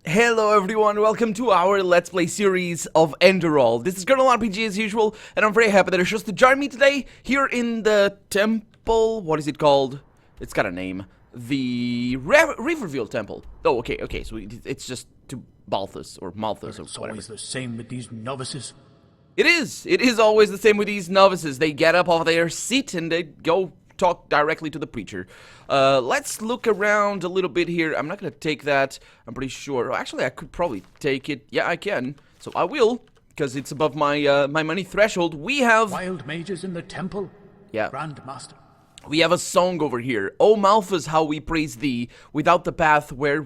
Hello everyone, welcome to our Let's Play series of Enderal. This is Colonel RPG as usual, and I'm very happy that it's just to join me today here in the temple. What is it called? It's got a name. The Reaver Veal temple. Oh, okay, so it's just to Balthus or Malthus or It's whatever. always the same with these novices. It is always the same with these novices. They get up off their seat and they go talk directly to the preacher. Let's look around a little bit here. I'm not gonna take that, I'm pretty sure. Actually, I could probably take it. Yeah, I can. So I will, because it's above my my money threshold. We have... Wild mages in the temple. Yeah. Grandmaster. We have a song over here. O Malthus, how we praise thee. Without the path where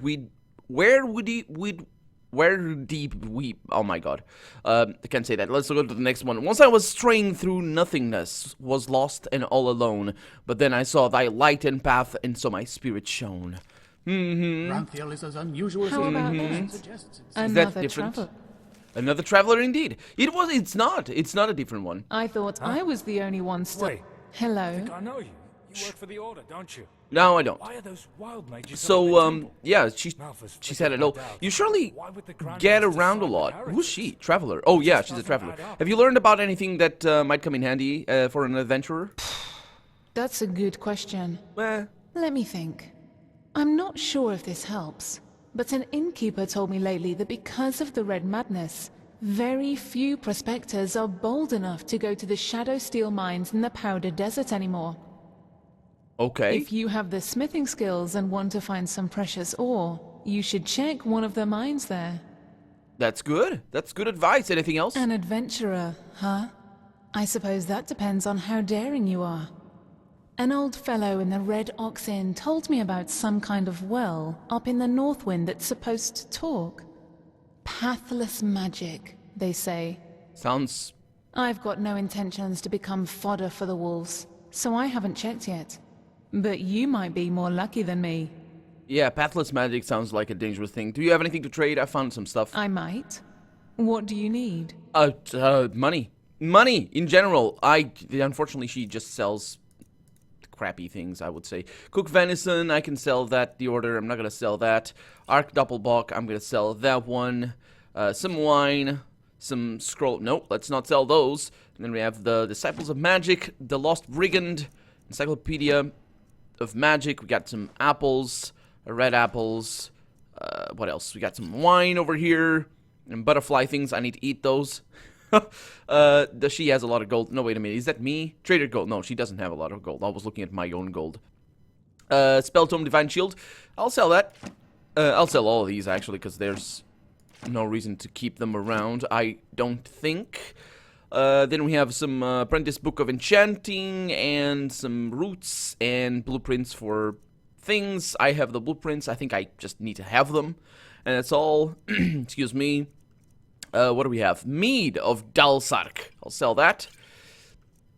deep we... Oh my god. I can't say that. Let's go to the next one. Once I was straying through nothingness, was lost and all alone. But then I saw thy light and path, and so my spirit shone. Ranthiel is as unusual as How his about name that? suggests. Another different? travel. Another traveler indeed. It's not a different one. I thought I was the only one still. Wait. Hello. I know you. You work for the Order, don't you? No, I don't. Why are those wild mages So, yeah, she Malthus said figured hello. that out. You surely Why would the Grandmaster get around a side lot. with Who's she? Traveler. Oh, yeah, she's a doesn't traveler. add up. Have you learned about anything that might come in handy for an adventurer? That's a good question. Eh, Let me think. I'm not sure if this helps, but an innkeeper told me lately that because of the Red Madness, very few prospectors are bold enough to go to the Shadow Steel mines in the Powder Desert anymore. okay. If you have the smithing skills and want to find some precious ore, you should check one of the mines there. That's good. That's good advice. Anything else? An adventurer, huh? I suppose that depends on how daring you are. An old fellow in the Red Ox Inn told me about some kind of well up in the Northwind that's supposed to talk. Pathless magic, they say. Sounds... I've got no intentions to become fodder for the wolves, so I haven't checked yet. But you might be more lucky than me. Yeah, pathless magic sounds like a dangerous thing. Do you have anything to trade? I found some stuff. I might. What do you need? Money. Money, in general. Unfortunately, she just sells crappy things, I would say. Cooked venison, I can sell that. The Order, I'm not gonna sell that. Arc Doppelbock, I'm gonna sell that one. Some wine, some scroll. Nope, let's not sell those. And then we have the Disciples of Magic, the Lost Brigand, Encyclopedia of Magic. We got some apples, red apples. What else? We got some wine over here. And butterfly things, I need to eat those. She has a lot of gold. No, wait a minute. Is that me? Trader gold. No, she doesn't have a lot of gold. I was looking at my own gold. Spell Tome, Divine Shield. I'll sell that. I'll sell all of these, actually, because there's no reason to keep them around, I don't think. Then we have some Apprentice Book of Enchanting and some roots and blueprints for things. I have the blueprints. I think I just need to have them. And that's all. Excuse me. What do we have? Mead of Dalsark. I'll sell that.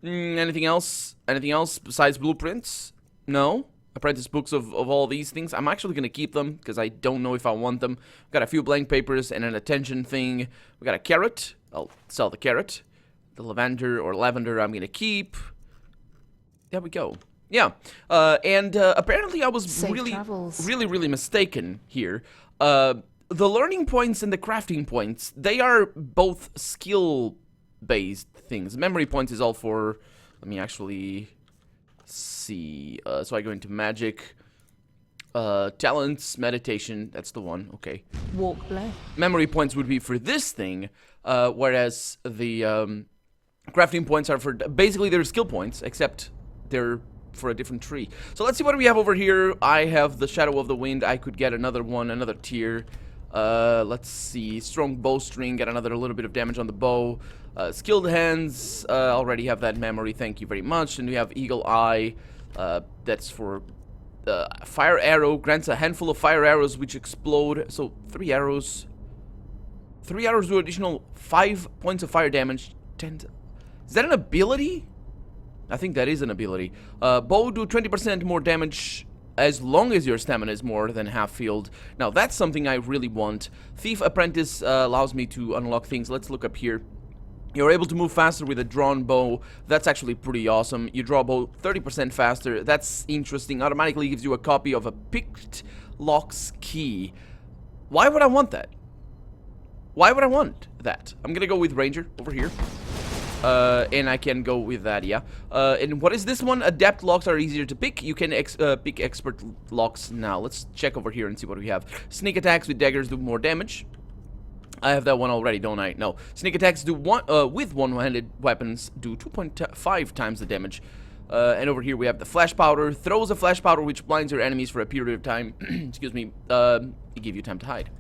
Anything else? Anything else besides blueprints? No? Apprentice books of all these things. I'm actually going to keep them because I don't know if I want them. We've got a few blank papers and an attention thing. We got a carrot. I'll sell the carrot. The lavender I'm going to keep. There we go. Yeah. And apparently I was Safe really travels. mistaken here. The learning points and the crafting points, they are both skill-based things. Memory points is all for... Let me actually see. So I go into magic. Talents, meditation, that's the one. Okay. Walk blessed. Memory points would be for this thing, whereas the crafting points are for... Basically, they're skill points, except they're for a different tree. So let's see what we have over here. I have the Shadow of the Wind. I could get another one, another tier. Let's see. Strong bowstring, get another little bit of damage on the bow. Skilled hands, already have that memory, thank you very much. And we have Eagle Eye, that's for fire arrow, grants a handful of fire arrows which explode. So 3 arrows. 3 arrows do additional 5 points of fire damage. 10. Is that an ability? I think that is an ability. Bow do 20% more damage as long as your stamina is more than half filled. Now that's something I really want. Thief Apprentice allows me to unlock things. Let's look up here. You're able to move faster with a drawn bow. That's actually pretty awesome. You draw a bow 30% faster. That's interesting. Automatically gives you a copy of a picked lock's key. Why would I want that? Why would I want that? I'm gonna go with Ranger over here. And I can go with that, yeah. And what is this one? Adept locks are easier to pick. You can pick expert locks now. Let's check over here and see what we have. Sneak attacks with daggers do more damage. I have that one already, don't I? No. Sneak attacks do with one-handed weapons do 2.5 times the damage. And over here we have the flash powder. Throws a flash powder which blinds your enemies for a period of time. Excuse me. To give you time to hide.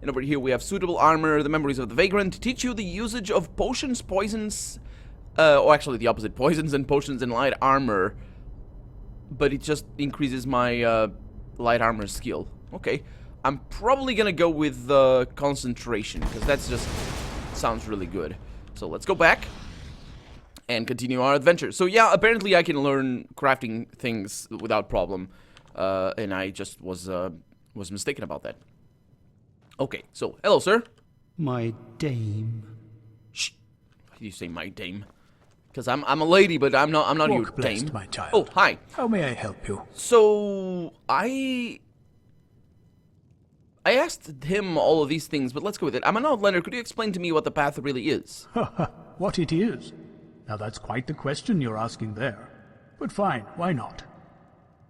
And over here we have suitable armor, the memories of the vagrant, to teach you the usage of potions, poisons, or actually the opposite, poisons and potions and light armor. But it just increases my light armor skill. Okay, I'm probably gonna go with concentration, because that's just sounds really good. So let's go back and continue our adventure. So yeah, apparently I can learn crafting things without problem, and I just was mistaken about that. Okay, so, hello, sir. My dame. Shh. Why do you say my dame? Because I'm a lady, but I'm not your Walk blessed, dame. my child. Oh, hi. How may I help you? So, I asked him all of these things, but let's go with it. I'm an outlander. Could you explain to me what the path really is? What it is? Now that's quite the question you're asking there. But fine, why not?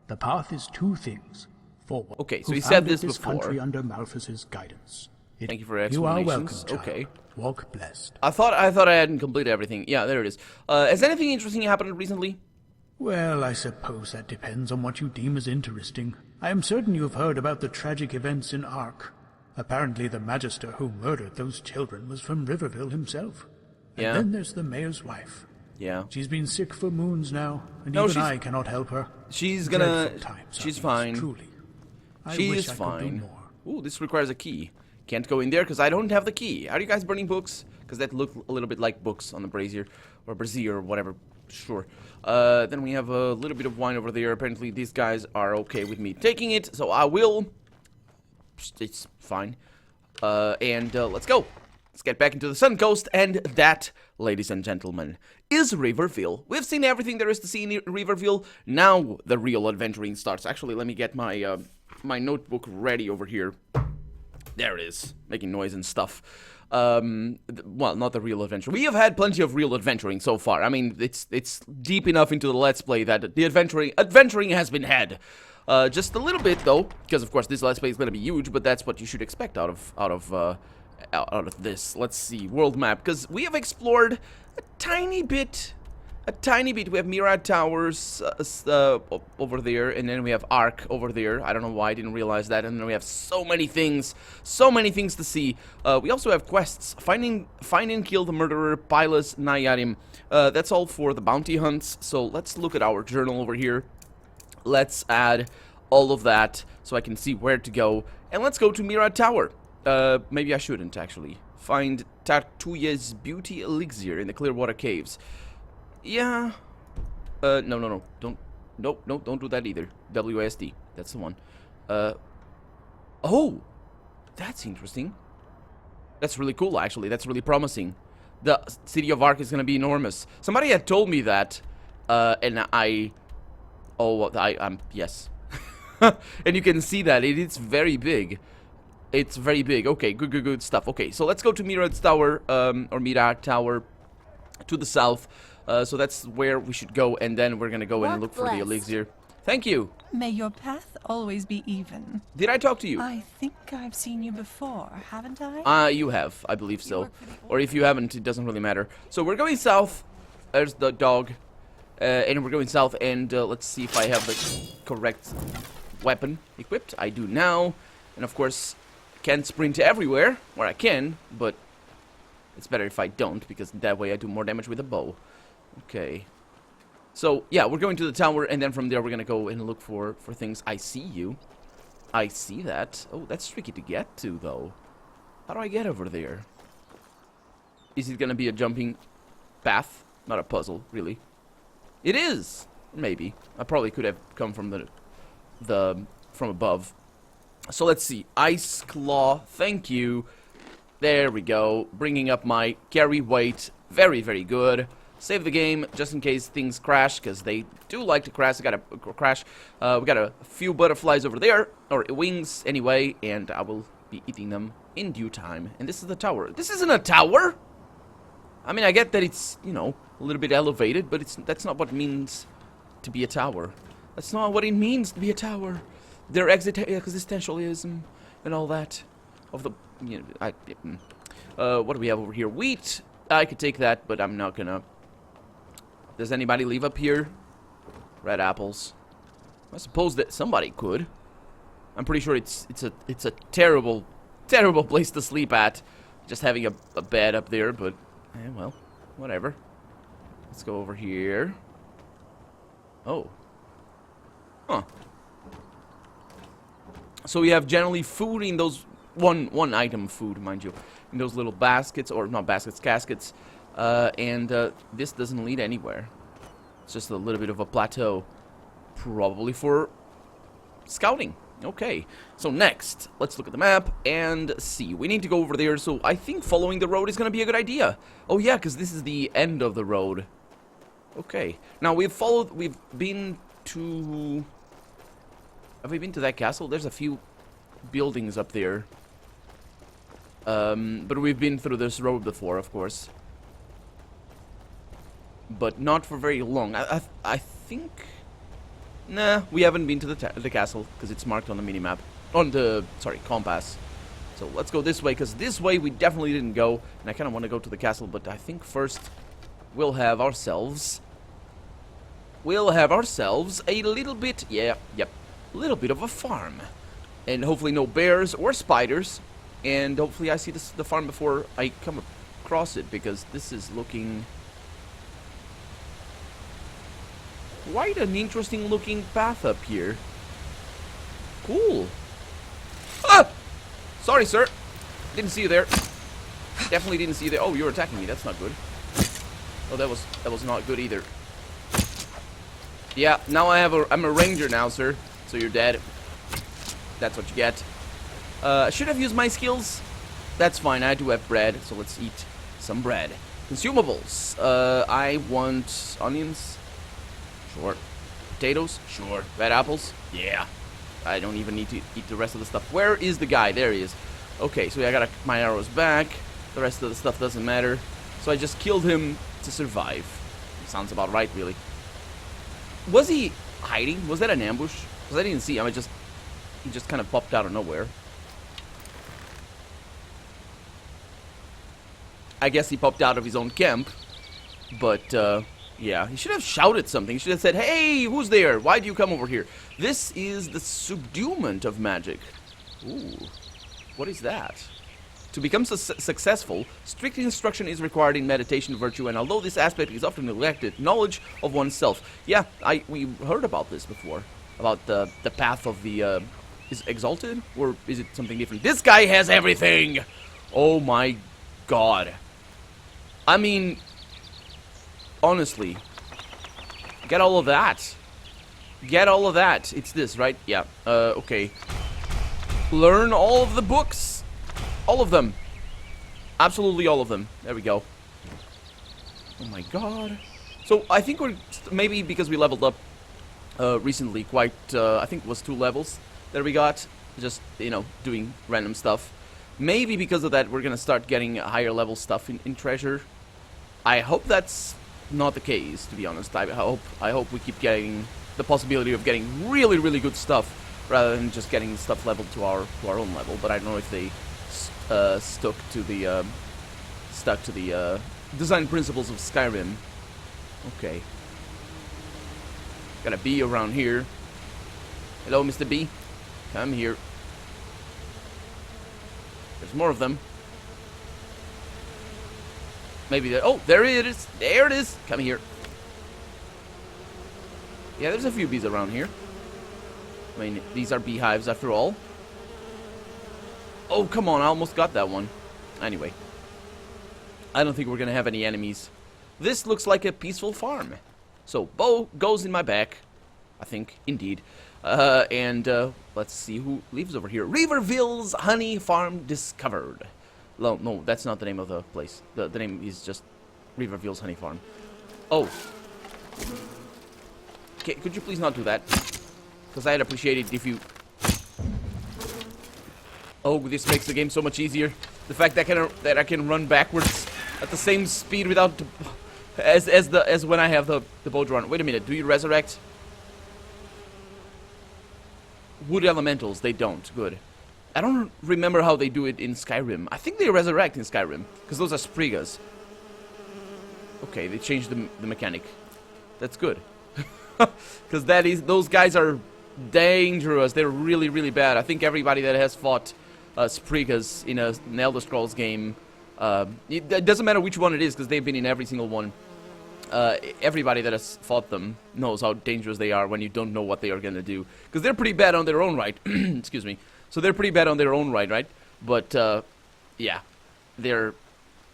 The path is two things. Forward. Okay, so Who he said founded this before. country under Malthus's guidance. Thank you for your You are explanations. welcome, child. Okay. Walk blessed. I thought I hadn't completed everything. Yeah, there it is. Has anything interesting happened recently? Well, I suppose that depends on what you deem as interesting. I am certain you have heard about the tragic events in Ark. Apparently the Magister who murdered those children was from Riverville himself. And Yeah. then there's the mayor's wife. Yeah. She's been sick for moons now, and No, even she's- I cannot help her. She's gonna... Dreadful times are She's these, fine. Truly. I She wish is I could do fine. more. Ooh, this requires a key. Can't go in there because I don't have the key. Are you guys burning books? Because that looked a little bit like books on the brazier. Or brazier, or whatever. Sure. Then we have a little bit of wine over there. Apparently these guys are okay with me taking it. So I will. It's fine. Let's go. Let's get back into the Sun Coast. And that, ladies and gentlemen, is Riverville. We've seen everything there is to see in Riverville. Now the real adventuring starts. Actually, let me get my my notebook ready over here. There it is, making noise and stuff. Well, not the real adventure. We have had plenty of real adventuring so far. I mean, it's deep enough into the Let's Play that the adventuring has been had. Just a little bit though, because of course this Let's Play is going to be huge, but that's what you should expect out of this. Let's see, world map, because we have explored a tiny bit. We have Mira Towers over there, and then we have Ark over there. I don't know why I didn't realize that. And then we have so many things to see. We also have quests. Find and kill the murderer, Pilus Nayarim. That's all for the bounty hunts. So let's look at our journal over here. Let's add all of that so I can see where to go. And let's go to Mira Tower. Maybe I shouldn't, actually. Find Tartuya's beauty elixir in the Clearwater Caves. Yeah. No. Don't do that either. WASD. That's the one. Oh! That's interesting. That's really cool, actually. That's really promising. The city of Ark is gonna be enormous. Somebody had told me that, and yes. And you can see that. It's very big. It's very big. Okay, good stuff. Okay, so let's go to Mira Tower, or Mira Tower to the south. So that's where we should go, and then we're gonna go and look for the elixir. Thank you. May your path always be even. Did I talk to you? I think I've seen you before, haven't I? You have, I believe so. Or if you haven't, it doesn't really matter. So we're going south. There's the dog. And we're going south, and let's see if I have the correct weapon equipped. I do now. And of course, can't sprint everywhere, where I can, but it's better if I don't, because that way I do more damage with a bow. Okay. So, yeah, we're going to the tower, and then from there we're going to go and look for things. I see you. I see that. Oh, that's tricky to get to, though. How do I get over there? Is it going to be a jumping path? Not a puzzle, really. It is! Maybe. I probably could have come from from above. So let's see. Ice Claw, thank you. There we go. Bringing up my carry weight. Very, very good. save the game just in case things crash, because they do like to crash. We got a few butterflies over there, or wings anyway, and I will be eating them in due time. And this is the tower. This isn't a tower! I mean, I get that it's, you know, a little bit elevated, but that's not what it means to be a tower. That's not what it means to be a tower. Their existentialism and all that. Of the, you know, what do we have over here? Wheat. I could take that, but I'm not gonna. Does anybody leave up here? Red apples. I suppose that somebody could. I'm pretty sure it's a terrible place to sleep at. Just having a bed up there, but well, whatever. Let's go over here. Oh. Huh. So we have generally food in those one item food, mind you, in those little baskets, or not baskets, caskets, and this doesn't lead anywhere. It's just a little bit of a plateau, probably for scouting. Okay, so next, let's look at the map and see. We need to go over there, so I think following the road is going to be a good idea. Oh yeah, because this is the end of the road. Okay, now we've been to... Have we been to that castle? There's a few buildings up there. But we've been through this road before, of course. But not for very long. I think... Nah, we haven't been to the castle, because it's marked on the minimap. On the, sorry, compass. So let's go this way, because this way we definitely didn't go. And I kind of want to go to the castle, but I think first we'll have ourselves... a little bit... Yeah, yep. A little bit of a farm. And hopefully no bears or spiders. And hopefully I see the farm before I come across it, because this is looking... quite an interesting looking path up here. Cool. Ah! Sorry, sir. Didn't see you there. Definitely didn't see you there. Oh, you're attacking me. That's not good. Oh, that was not good either. Yeah, now I'm a ranger now, sir. So you're dead. That's what you get. I should have used my skills. That's fine. I do have bread, so let's eat some bread. Consumables. I want onions. Sure. Potatoes? Sure. Red apples? Yeah. I don't even need to eat the rest of the stuff. Where is the guy? There he is. Okay, so I got my arrows back. The rest of the stuff doesn't matter. So I just killed him to survive. Sounds about right, really. Was he hiding? Was that an ambush? Because I didn't see him. He just kind of popped out of nowhere. I guess he popped out of his own camp. But, yeah, he should have shouted something. He should have said, "Hey, who's there? Why do you come over here?" This is the subduement of magic. Ooh, what is that? To become successful, strict instruction is required in meditation virtue, and although this aspect is often neglected, knowledge of oneself. Yeah, we heard about this before. About the path of the, is exalted? Or is it something different? This guy has everything! Oh my god. I mean... honestly, get all of that. Get all of that. It's this, right? Yeah. Okay. Learn all of the books. All of them. Absolutely all of them. There we go. Oh my god. So, I think we're... maybe because we leveled up recently quite... I think it was 2 levels that we got. Just, you know, doing random stuff. Maybe because of that, we're gonna start getting higher level stuff in treasure. I hope that's... not the case, to be honest. I hope we keep getting the possibility of getting really, really good stuff rather than just getting stuff leveled to our own level. But I don't know if they stuck to the design principles of Skyrim. Okay. Got a bee around here. Hello, Mr. Bee. Come here. There's more of them. Maybe that. Oh, there it is. There it is. Come here. Yeah, there's a few bees around here. I mean, these are beehives after all. Oh, come on. I almost got that one. Anyway. I don't think we're going to have any enemies. This looks like a peaceful farm. So, bow goes in my back. I think, indeed. Let's see who lives over here. Reaver Veal's honey farm discovered. No, that's not the name of the place. The name is just Reaver Veal's honey farm. Oh. Okay, could you please not do that? Because I'd appreciate it if you... Oh, this makes the game so much easier. The fact that I can run backwards at the same speed without... As when I have the bow drawn. Wait a minute, do you resurrect? Wood elementals, they don't. Good. I don't remember how they do it in Skyrim. I think they resurrect in Skyrim, because those are sprigas. Okay, they changed the mechanic. That's good. Because those guys are dangerous. They're really, really bad. I think everybody that has fought sprigas in an Elder Scrolls game, it doesn't matter which one it is, because they've been in every single one. Everybody that has fought them knows how dangerous they are when you don't know what they are going to do. Because they're pretty bad on their own right. Excuse me. So they're pretty bad on their own right? But, yeah.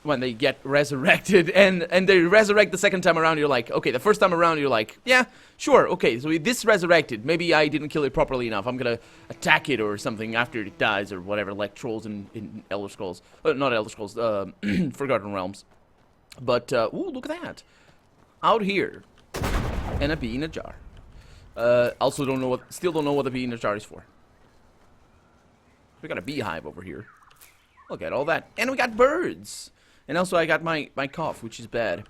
When they get resurrected, and they resurrect the second time around, you're like, okay, the first time around, you're like, yeah, sure, okay, so this resurrected. Maybe I didn't kill it properly enough. I'm going to attack it or something after it dies or whatever, like trolls in Elder Scrolls. Not Elder Scrolls, Forgotten Realms. But, ooh, look at that. Out here, and a bee in a jar. Also still don't know what the bee in a jar is for. We got a beehive over here. Look at all that. And we got birds. And also I got my cough, which is bad.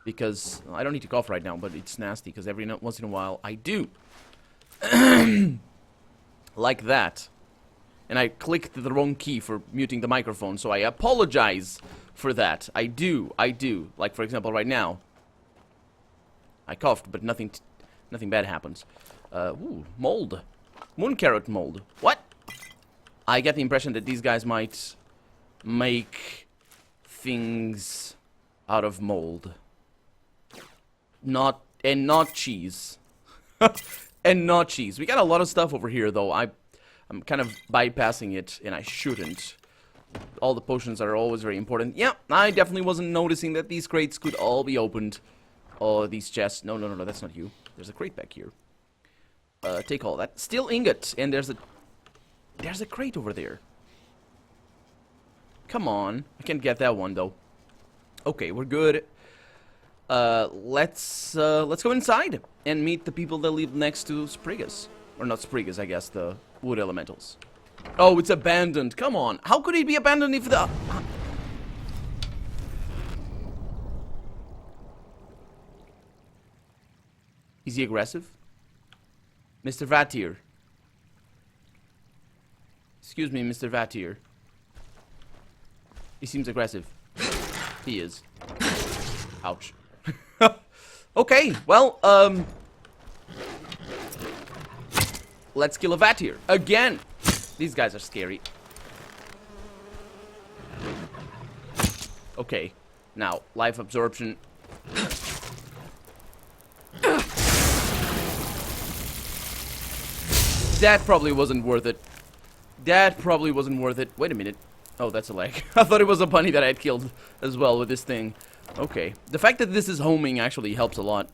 Because, well, I don't need to cough right now, but it's nasty, because every once in a while I do. Like that. And I clicked the wrong key for muting the microphone, so I apologize for that. I do. Like, for example, right now. I coughed, but nothing bad happens. Ooh, mold. Moon carrot mold. What? I get the impression that these guys might make things out of mold. Not cheese. And not cheese. We got a lot of stuff over here, though. I'm kind of bypassing it, and I shouldn't. All the potions are always very important. Yeah, I definitely wasn't noticing that these crates could all be opened. Oh, these chests. No, that's not you. There's a crate back here. Take all that. Steel ingot, and there's a crate over there. Come on. I can't get that one, though. Okay, we're good. Let's go inside and meet the people that live next to Sprigas. Or not Sprigas, I guess, the wood elementals. Oh, it's abandoned. Come on. How could it be abandoned if the... Is he aggressive? Mr. Vatir. Excuse me, Mr. Vatir. He seems aggressive. He is. Ouch. Okay, well, let's kill a Vatir. Again! These guys are scary. Okay, now, life absorption. That probably wasn't worth it. That probably wasn't worth it. Wait a minute. Oh, that's a leg. I thought it was a bunny that I had killed as well with this thing. Okay. The fact that this is homing actually helps a lot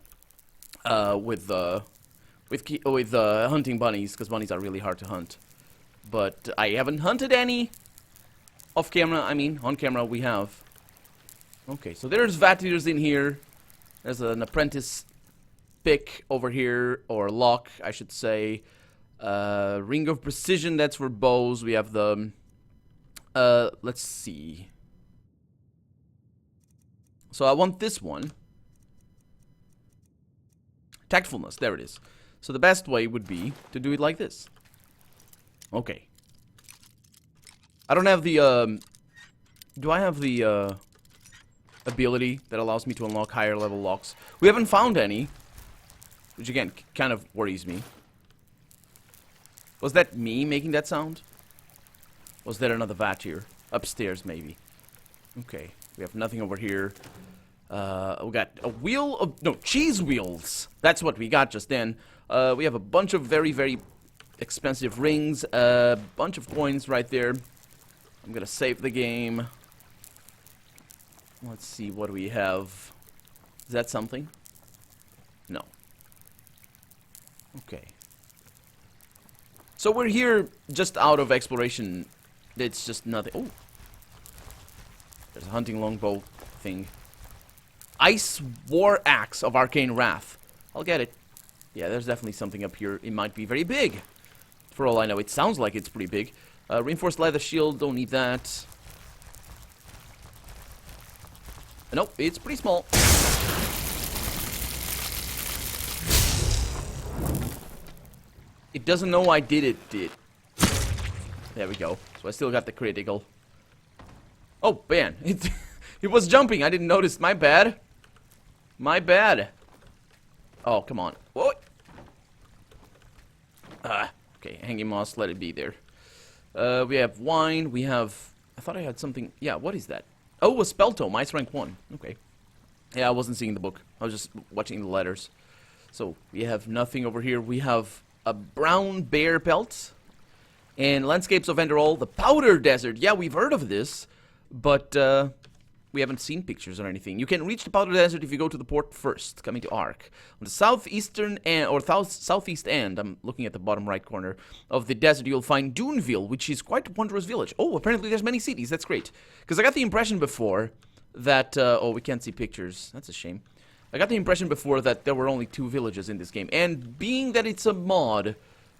with hunting bunnies, because bunnies are really hard to hunt. But I haven't hunted any off camera. I mean, on camera we have. Okay, so there's Vatirs in here. There's an apprentice pick over here, or lock, I should say. Ring of Precision, that's for bows. We have the... let's see. So I want this one. Tactfulness, there it is. So the best way would be to do it like this. Okay. I don't have the, do I have the, ability that allows me to unlock higher level locks? We haven't found any. Which again, kind of worries me. Was that me making that sound? Was there another vat here? Upstairs, maybe. Okay, we have nothing over here. We got a wheel of... No, cheese wheels! That's what we got just then. We have a bunch of very, very expensive rings. A bunch of coins right there. I'm gonna save the game. Let's see what we have. Is that something? No. Okay. So we're here just out of exploration. It's just nothing. Oh. There's a hunting longbow thing. Ice War Axe of Arcane Wrath. I'll get it. Yeah, there's definitely something up here. It might be very big. For all I know, it sounds like it's pretty big. Reinforced leather shield, don't need that. Nope, it's pretty small. It doesn't know I did it. There we go. So I still got the critical. Oh, man. It was jumping. I didn't notice. My bad. My bad. Oh, come on. Whoa. Okay, hanging moss. Let it be there. We have wine. We have... I thought I had something... Yeah, what is that? Oh, a spell tome. Ice rank 1. Okay. Yeah, I wasn't seeing the book. I was just watching the letters. So, we have nothing over here. We have a brown bear pelt. And Landscapes of Enderal, the Powder Desert. Yeah, we've heard of this, but we haven't seen pictures or anything. You can reach the Powder Desert if you go to the port first, coming to Ark. On the southeastern end, or southeast end, I'm looking at the bottom right corner of the desert, you'll find Duneville, which is quite a wondrous village. Oh, apparently there's many cities. That's great. Because I got the impression before that... oh, we can't see pictures. That's a shame. I got the impression before that there were only 2 villages in this game. And being that it's a mod...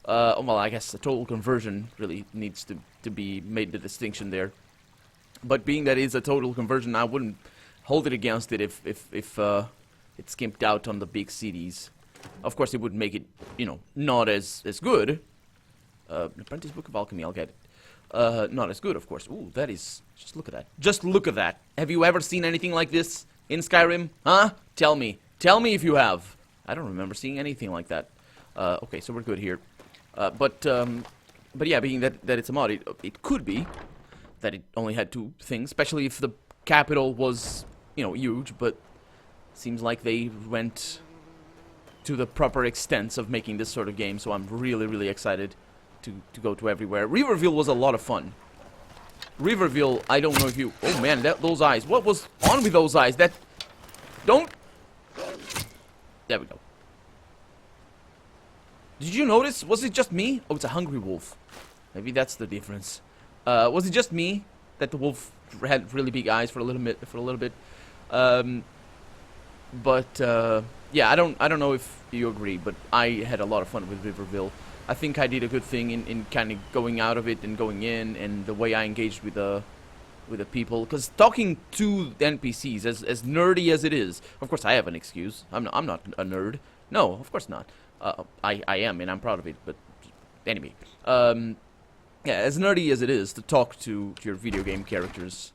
well, I guess a total conversion really needs to be made the distinction there. But being that it's a total conversion, I wouldn't hold it against it if it skimped out on the big cities. Of course, it would make it, you know, not as good. Apprentice Book of Alchemy, I'll get it. Not as good, of course. Ooh, that is... Just look at that. Just look at that. Have you ever seen anything like this in Skyrim? Huh? Tell me. Tell me if you have. I don't remember seeing anything like that. Okay, so we're good here. But yeah, being that it's a mod, it could be that it only had 2 things, especially if the capital was, you know, huge, but seems like they went to the proper extents of making this sort of game, so I'm really, really excited to go to everywhere. Riverville was a lot of fun. Riverville, I don't know if you... Oh man, those eyes. What was on with those eyes? That... Don't... There we go. Did you notice? Was it just me? Oh, it's a hungry wolf. Maybe that's the difference. Was it just me that the wolf had really big eyes for a little bit? Yeah, I don't know if you agree, but I had a lot of fun with Riverville. I think I did a good thing in kind of going out of it and going in, and the way I engaged with the people. Because talking to the NPCs, as nerdy as it is, of course I have an excuse. I'm not a nerd. No, of course not. I am, and I'm proud of it, but anyway. Yeah, as nerdy as it is to talk to your video game characters,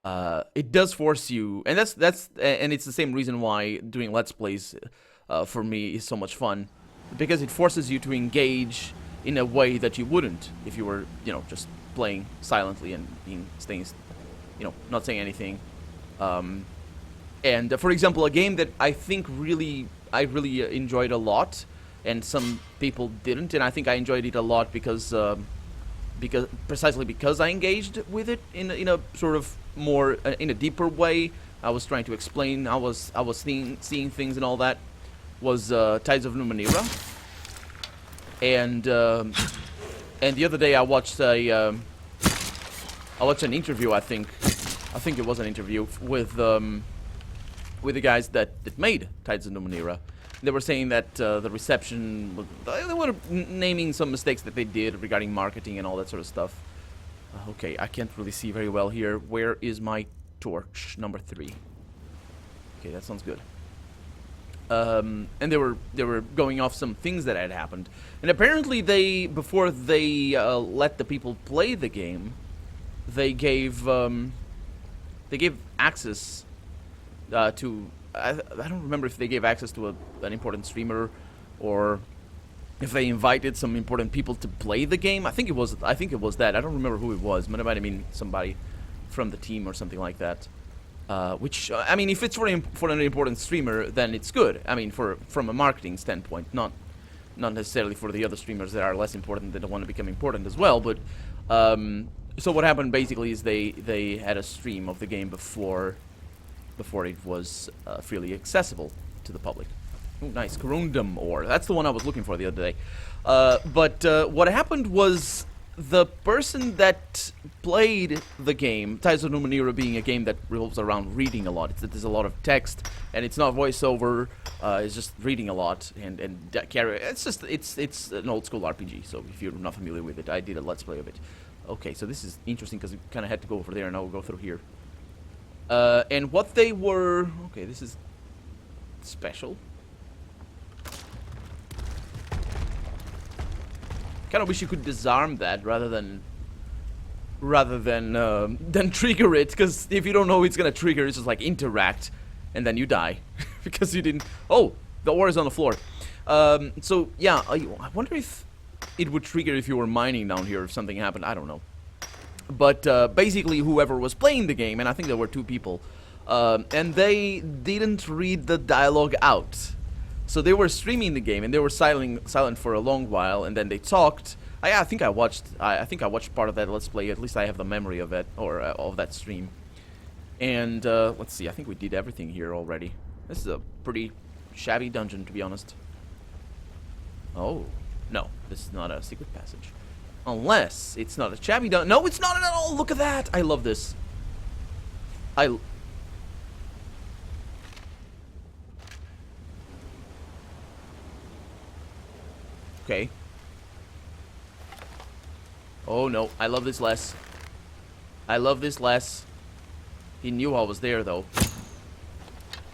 it does force you, and and it's the same reason why doing Let's Plays for me is so much fun, because it forces you to engage in a way that you wouldn't if you were, you know, just playing silently and staying, you know, not saying anything. And for example, a game that I think I really enjoyed a lot, and some people didn't, and I think I enjoyed it a lot because precisely because I engaged with it in a sort of more in a deeper way. I was trying to explain. I was seeing things and all that. Was Tides of Numenera, and the other day I watched an interview. I think it was an interview with the guys that made Tides of Numenera. They were saying that the reception, they were naming some mistakes that they did regarding marketing and all that sort of stuff. Okay, I can't really see very well here. Where is my torch? Number 3. Okay, that sounds good. And they were going off some things that had happened. And apparently before they let the people play the game, they gave access to... I don't remember if they gave access to an important streamer, or if they invited some important people to play the game. I think it was that. I don't remember who it was, but it might have been somebody from the team or something like that. Which I mean, if it's for an important streamer, then it's good. I mean, from a marketing standpoint, not necessarily for the other streamers that are less important that want to become important as well. But so what happened basically is they had a stream of the game before it was freely accessible to the public. Oh, nice. Corundum ore. That's the one I was looking for the other day. But what happened was the person that played the game, Ties of Numenera being a game that revolves around reading a lot. There's a lot of text, and it's not voiceover. It's just reading a lot and carry. It's an old school RPG. So if you're not familiar with it, I did a let's play of it. Okay, so this is interesting because we kind of had to go over there, and now we'll go through here. And what they were. Okay, this is special. Kind of wish you could disarm that rather than trigger it, because if you don't know it's gonna trigger, it's just like interact, and then you die because you didn't. Oh, the ore is on the floor. So yeah, I wonder if it would trigger if you were mining down here if something happened. I don't know. But basically, whoever was playing the game, and I think there were 2 people, and they didn't read the dialogue out. So they were streaming the game, and they were silent for a long while, and then they talked. I think I watched part of that let's play. At least I have the memory of it, or of that stream. And let's see. I think we did everything here already. This is a pretty shabby dungeon, to be honest. Oh no, this is not a secret passage. Unless it's not a shabby dungeon. No, it's not at all. Look at that. I love this. Okay. Oh no, I love this less. I love this less. He knew I was there though.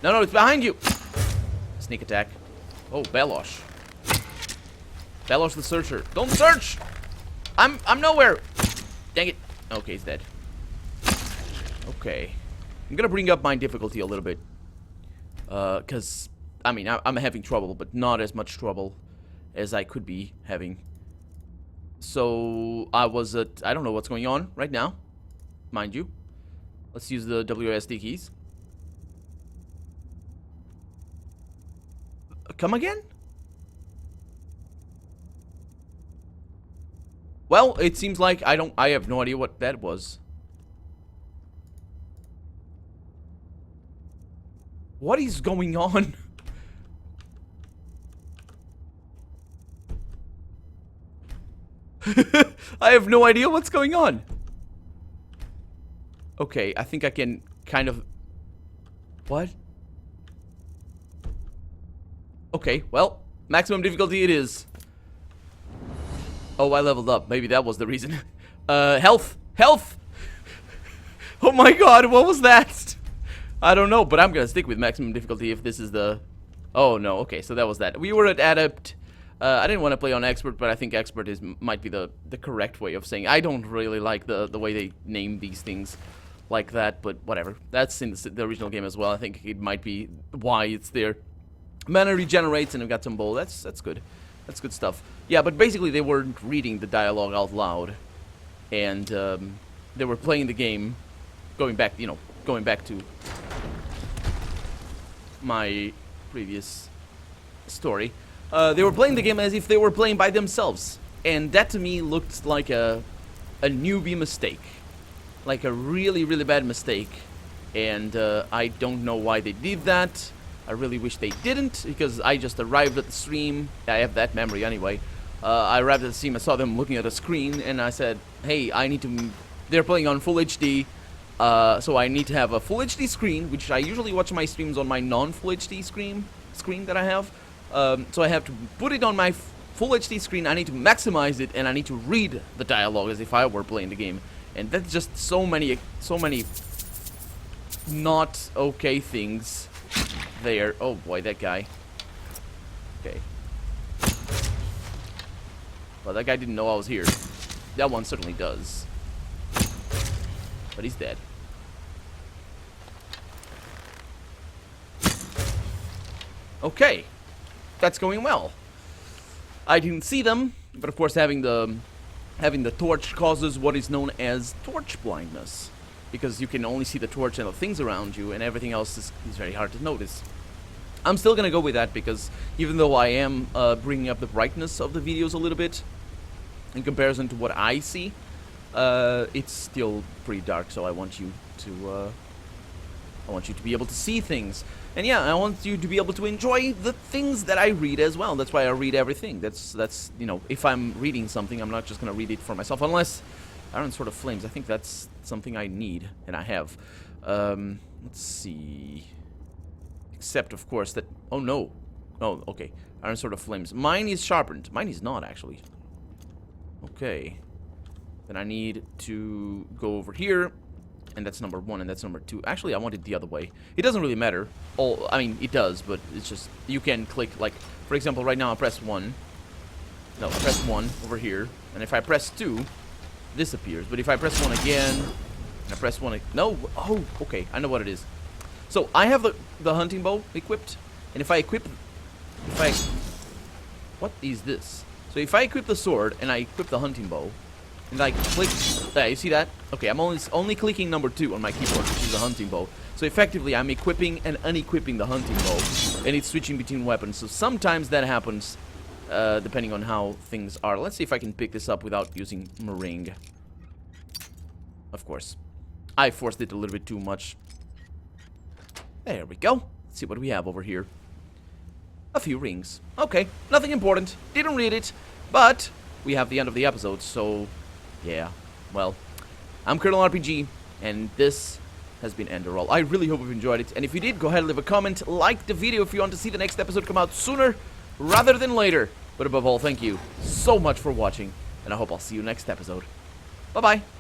No, it's behind you. Sneak attack. Oh, Belosh. Belosh the Searcher. Don't search! I'm nowhere! Dang it. Okay, he's dead. Okay. I'm gonna bring up my difficulty a little bit. Cause, I mean, I'm having trouble, but not as much trouble as I could be having. So, I don't know what's going on right now. Mind you. Let's use the WSD keys. Come again? Well, it seems like I have no idea what that was. What is going on? I have no idea what's going on. Okay, I think I can kind of... What? Okay, well, maximum difficulty it is. Oh, I leveled up. Maybe that was the reason. Health! Health! Oh my god, what was that? I don't know, but I'm gonna stick with maximum difficulty if this is the... Oh no, okay, so that was that. We were at Adept. I didn't want to play on Expert, but I think Expert might be the correct way of saying. I don't really like the way they name these things like that, but whatever. That's in the original game as well. I think it might be why it's there. Mana regenerates, and we've got some bowl. That's good. That's good stuff. Yeah, but basically they weren't reading the dialogue out loud, and they were playing the game, going back to my previous story. They were playing the game as if they were playing by themselves, and that to me looked like a newbie mistake, like a really, really bad mistake, and I don't know why they did that. I really wish they didn't, because I just arrived at the stream. I have that memory anyway. I arrived at the stream, I saw them looking at a screen, and I said, hey, I need to... They're playing on full HD, so I need to have a full HD screen, which I usually watch my streams on my non-full HD screen that I have. So I have to put it on my full HD screen, I need to maximize it, and I need to read the dialogue as if I were playing the game. And that's just so many not okay things there. Oh boy, that guy. Okay. Well, that guy didn't know I was here. That one certainly does. But he's dead. Okay. That's going well. I didn't see them, but of course having the torch causes what is known as torch blindness, because you can only see the torch and the things around you, and everything else is very hard to notice. I'm still gonna go with that, because even though I am bringing up the brightness of the videos a little bit in comparison to what I see, it's still pretty dark. So I want you to be able to see things. And yeah, I want you to be able to enjoy the things that I read as well. That's why I read everything. That's you know, if I'm reading something, I'm not just gonna read it for myself, unless Iron Sword of Flames. I think that's something I need, and I have. Let's see. Except, of course, that... Oh, no. Oh, okay. Iron Sword of Flames. Mine is sharpened. Mine is not, actually. Okay. Then I need to go over here. And that's number 1, and that's number 2. Actually, I want it the other way. It doesn't really matter. I mean, it does, but it's just... You can click, like... For example, right now I press 1. No, I press 1 over here. And if I press 2, this appears. But if I press 1 again... And I press 1... No! Oh, okay. I know what it is. So, I have the hunting bow equipped. And if I equip... What is this? So if I equip the sword and I equip the hunting bow, and I click... you see that? Okay, I'm only clicking number 2 on my keyboard, which is the hunting bow. So effectively, I'm equipping and unequipping the hunting bow, and it's switching between weapons. So sometimes that happens, depending on how things are. Let's see if I can pick this up without using meringue. Of course. I forced it a little bit too much. There we go. Let's see what we have over here. A few rings. Okay, nothing important. Didn't read it, but we have the end of the episode, so yeah. Well, I'm Colonel RPG, and this has been Enderal. I really hope you've enjoyed it, and if you did, go ahead and leave a comment, like the video if you want to see the next episode come out sooner rather than later. But above all, thank you so much for watching, and I hope I'll see you next episode. Bye-bye.